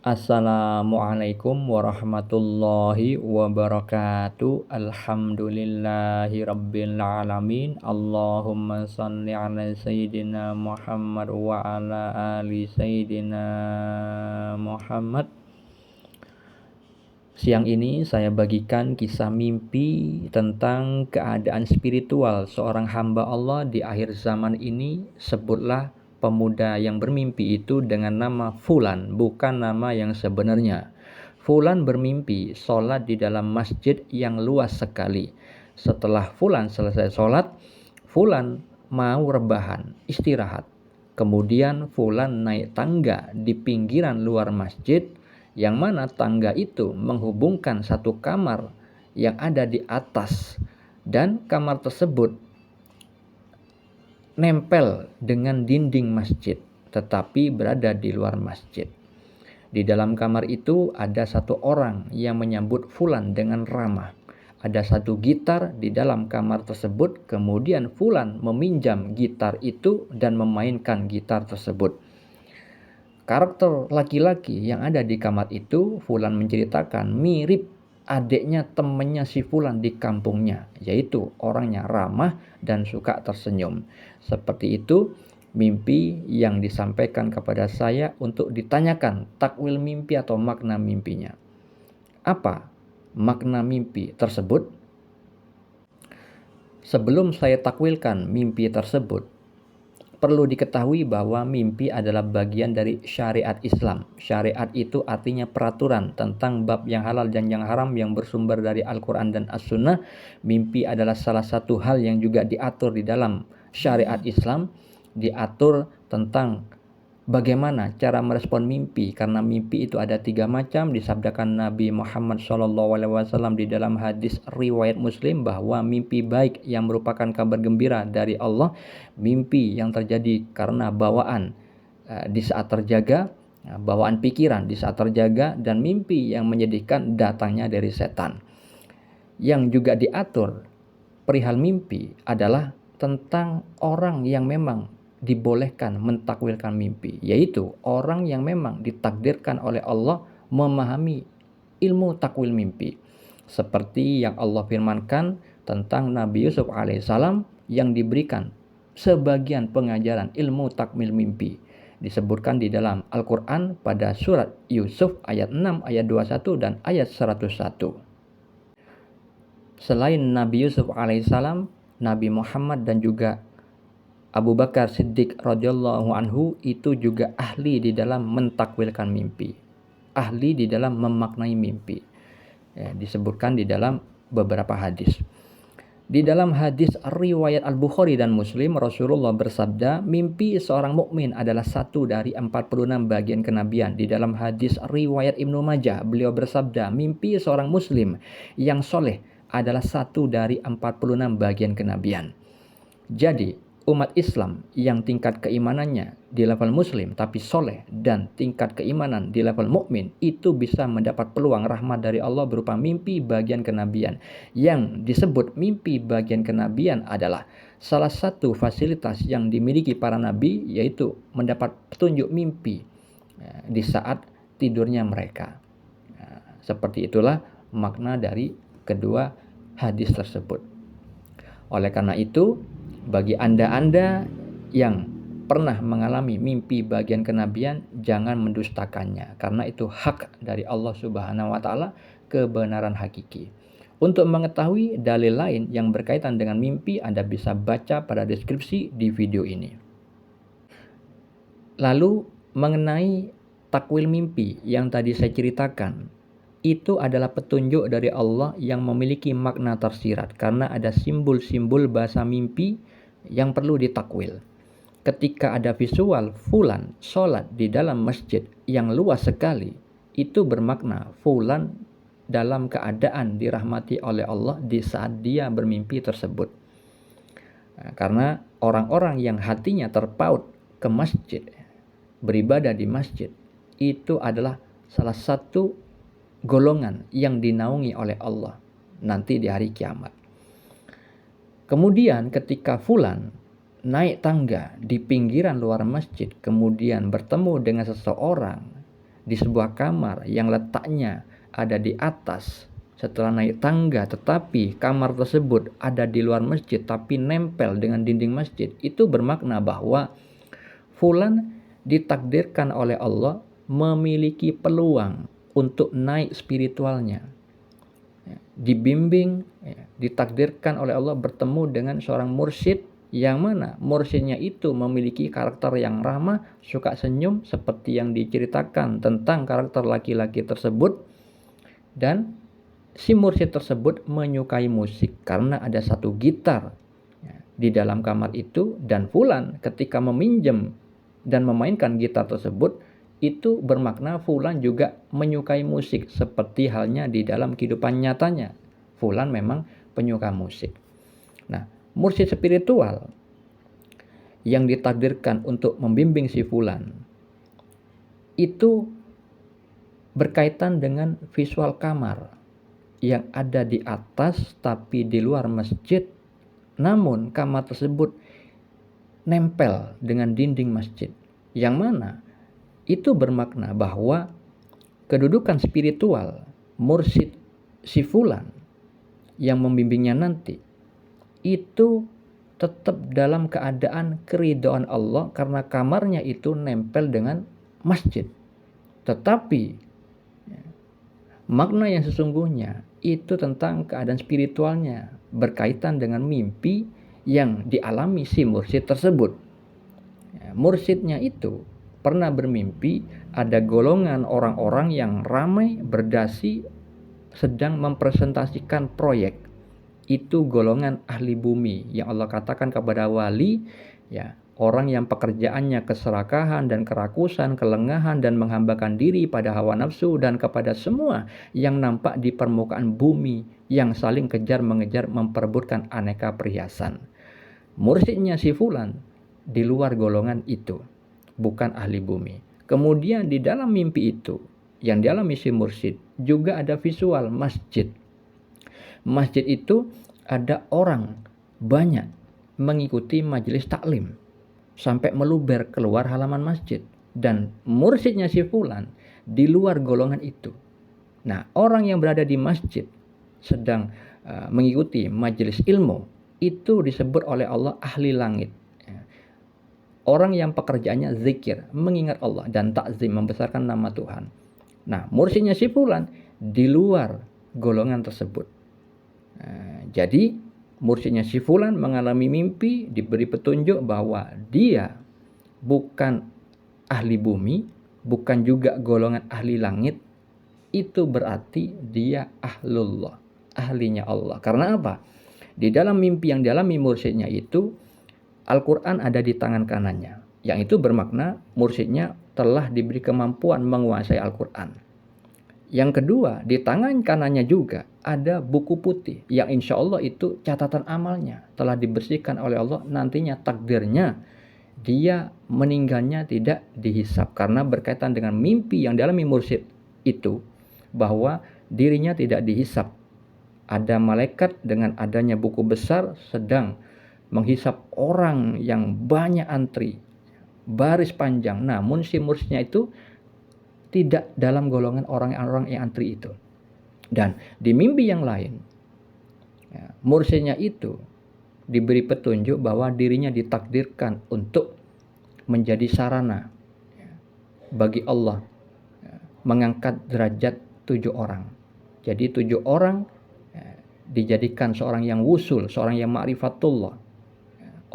Assalamualaikum warahmatullahi wabarakatuh. Alhamdulillahi rabbil alamin. Allahumma salli ala sayyidina Muhammad wa ala ali sayyidina Muhammad. Siang ini saya bagikan kisah mimpi tentang keadaan spiritual seorang hamba Allah di akhir zaman ini. Sebutlah pemuda yang bermimpi itu dengan nama Fulan, bukan nama yang sebenarnya. Fulan bermimpi sholat di dalam masjid yang luas sekali. Setelah Fulan selesai sholat, Fulan mau rebahan, istirahat. Kemudian Fulan naik tangga di pinggiran luar masjid, yang mana tangga itu menghubungkan satu kamar yang ada di atas, dan kamar tersebut nempel dengan dinding masjid tetapi berada di luar masjid. Di dalam kamar itu ada satu orang yang menyambut Fulan dengan ramah. Ada satu gitar di dalam kamar tersebut, kemudian Fulan meminjam gitar itu dan memainkan gitar tersebut. Karakter laki-laki yang ada di kamar itu, Fulan menceritakan mirip adiknya temannya si Fulan di kampungnya, yaitu orangnya ramah dan suka tersenyum. Seperti itu mimpi yang disampaikan kepada saya untuk ditanyakan takwil mimpi atau makna mimpinya. Apa makna mimpi tersebut? Sebelum saya takwilkan mimpi tersebut, perlu diketahui bahwa mimpi adalah bagian dari syariat Islam. Syariat itu artinya peraturan tentang bab yang halal dan yang haram yang bersumber dari Al-Quran dan As-Sunnah. Mimpi adalah salah satu hal yang juga diatur di dalam syariat Islam. Diatur tentang bagaimana cara merespon mimpi, karena mimpi itu ada 3 macam. Disabdakan Nabi Muhammad SAW di dalam hadis riwayat Muslim bahwa mimpi baik yang merupakan kabar gembira dari Allah, mimpi yang terjadi karena bawaan di saat terjaga, bawaan pikiran di saat terjaga, dan mimpi yang menyedihkan datangnya dari setan. Yang juga diatur perihal mimpi adalah tentang orang yang memang dibolehkan mentakwilkan mimpi, yaitu orang yang memang ditakdirkan oleh Allah memahami ilmu takwil mimpi, seperti yang Allah firmankan tentang Nabi Yusuf alaihissalam yang diberikan sebagian pengajaran ilmu takwil mimpi. Disebutkan di dalam Al-Quran pada surat Yusuf ayat 6, ayat 21 dan ayat 101. Selain Nabi Yusuf alaihissalam, Nabi Muhammad dan juga Abu Bakar Siddiq radhiyallahu anhu itu juga ahli di dalam mentakwilkan mimpi, ahli di dalam memaknai mimpi. Disebutkan di dalam beberapa hadis. Di dalam hadis riwayat Al-Bukhari dan Muslim, Rasulullah bersabda, mimpi seorang mukmin adalah satu dari 46 bagian kenabian. Di dalam hadis riwayat Ibnu Majah, beliau bersabda, mimpi seorang muslim yang soleh adalah satu dari 46 bagian kenabian. Jadi umat Islam yang tingkat keimanannya di level muslim tapi soleh, dan tingkat keimanan di level mukmin, itu bisa mendapat peluang rahmat dari Allah berupa mimpi bagian kenabian. Yang disebut mimpi bagian kenabian adalah salah satu fasilitas yang dimiliki para nabi, yaitu mendapat petunjuk mimpi di saat tidurnya mereka. Seperti itulah makna dari kedua hadis tersebut. Oleh karena itu, bagi Anda yang pernah mengalami mimpi bagian kenabian, jangan mendustakannya, karena itu hak dari Allah Subhanahu wa taala, kebenaran hakiki. Untuk mengetahui dalil lain yang berkaitan dengan mimpi, Anda bisa baca pada deskripsi di video ini. Lalu mengenai takwil mimpi yang tadi saya ceritakan, itu adalah petunjuk dari Allah yang memiliki makna tersirat, karena ada simbol-simbol bahasa mimpi yang perlu ditakwil. Ketika ada visual Fulan sholat di dalam masjid yang luas sekali, itu bermakna Fulan dalam keadaan dirahmati oleh Allah di saat dia bermimpi tersebut. Karena orang-orang yang hatinya terpaut ke masjid, beribadah di masjid, itu adalah salah satu golongan yang dinaungi oleh Allah nanti di hari kiamat. Kemudian ketika Fulan naik tangga di pinggiran luar masjid, kemudian bertemu dengan seseorang di sebuah kamar yang letaknya ada di atas setelah naik tangga, tetapi kamar tersebut ada di luar masjid tapi nempel dengan dinding masjid, itu bermakna bahwa fulan ditakdirkan oleh Allah memiliki peluang untuk naik spiritualnya, dibimbing, ditakdirkan oleh Allah bertemu dengan seorang mursyid yang mana mursyidnya itu memiliki karakter yang ramah, suka senyum seperti yang diceritakan tentang karakter laki-laki tersebut, dan si mursyid tersebut menyukai musik karena ada satu gitar di dalam kamar itu, dan fulan ketika meminjam dan memainkan gitar tersebut itu bermakna fulan juga menyukai musik seperti halnya di dalam kehidupan nyatanya. Fulan memang penyuka musik. Nah, mursyid spiritual yang ditakdirkan untuk membimbing si fulan itu berkaitan dengan visual kamar yang ada di atas tapi di luar masjid, namun kamar tersebut nempel dengan dinding masjid, yang mana itu bermakna bahwa kedudukan spiritual mursyid si fulan yang membimbingnya nanti itu tetap dalam keadaan keridhaan Allah karena kamarnya itu nempel dengan masjid. Tetapi makna yang sesungguhnya itu tentang keadaan spiritualnya berkaitan dengan mimpi yang dialami si mursyid tersebut. Mursyidnya itu pernah bermimpi ada golongan orang-orang yang ramai berdasi sedang mempresentasikan proyek. Itu golongan ahli bumi yang Allah katakan kepada wali, ya, orang yang pekerjaannya keserakahan dan kerakusan, kelengahan dan menghambakan diri pada hawa nafsu dan kepada semua yang nampak di permukaan bumi yang saling kejar mengejar memperebutkan aneka perhiasan. Mursyidnya si fulan di luar golongan itu, bukan ahli bumi. Kemudian di dalam mimpi itu yang dialami si mursyid juga ada visual masjid. Masjid itu ada orang banyak mengikuti majelis taklim sampai meluber keluar halaman masjid, dan mursyidnya si fulan di luar golongan itu. Nah, orang yang berada di masjid sedang mengikuti majelis ilmu itu disebut oleh Allah ahli langit. Orang yang pekerjaannya zikir, mengingat Allah dan takzim, membesarkan nama Tuhan. Nah, mursyidnya si fulan di luar golongan tersebut. Jadi mursyidnya si fulan mengalami mimpi, diberi petunjuk bahwa dia bukan ahli bumi, bukan juga golongan ahli langit. Itu berarti dia ahlullah, ahlinya Allah. Karena apa? Di dalam mimpi yang dialami mursyidnya itu, Al-Quran ada di tangan kanannya, yang itu bermakna mursyidnya telah diberi kemampuan menguasai Al-Quran. Yang kedua, di tangan kanannya juga ada buku putih yang insya Allah itu catatan amalnya telah dibersihkan oleh Allah, nantinya takdirnya dia meninggalnya tidak dihisap karena berkaitan dengan mimpi yang dialami mursyid itu, bahwa dirinya tidak dihisap. Ada malaikat dengan adanya buku besar sedang menghisap orang yang banyak antri, baris panjang, namun si mursyidnya itu tidak dalam golongan orang-orang yang antri itu. Dan di mimpi yang lain, mursyidnya itu diberi petunjuk bahwa dirinya ditakdirkan untuk menjadi sarana bagi Allah mengangkat derajat 7 orang. Jadi 7 orang dijadikan seorang yang wusul, seorang yang ma'rifatullah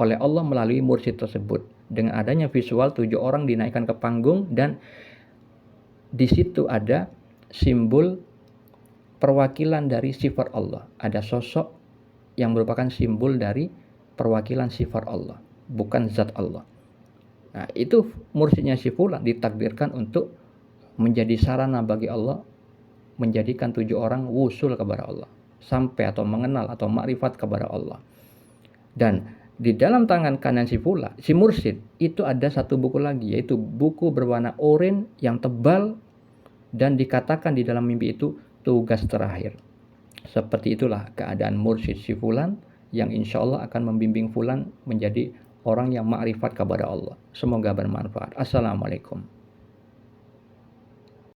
oleh Allah melalui mursyid tersebut. Dengan adanya visual 7 orang dinaikkan ke panggung, dan di situ ada simbol perwakilan dari sifat Allah. Ada sosok yang merupakan simbol dari perwakilan sifat Allah, bukan zat Allah. Nah, itu mursyidnya si fulan ditakdirkan untuk menjadi sarana bagi Allah, menjadikan 7 orang wusul kepada Allah, sampai atau mengenal atau makrifat kepada Allah. Dan di dalam tangan kanan si mursyid itu ada satu buku lagi, yaitu buku berwarna oranye yang tebal, dan dikatakan di dalam mimpi itu tugas terakhir. Seperti itulah keadaan mursyid si fulan yang insya Allah akan membimbing fulan menjadi orang yang makrifat kepada Allah. Semoga bermanfaat. Assalamualaikum.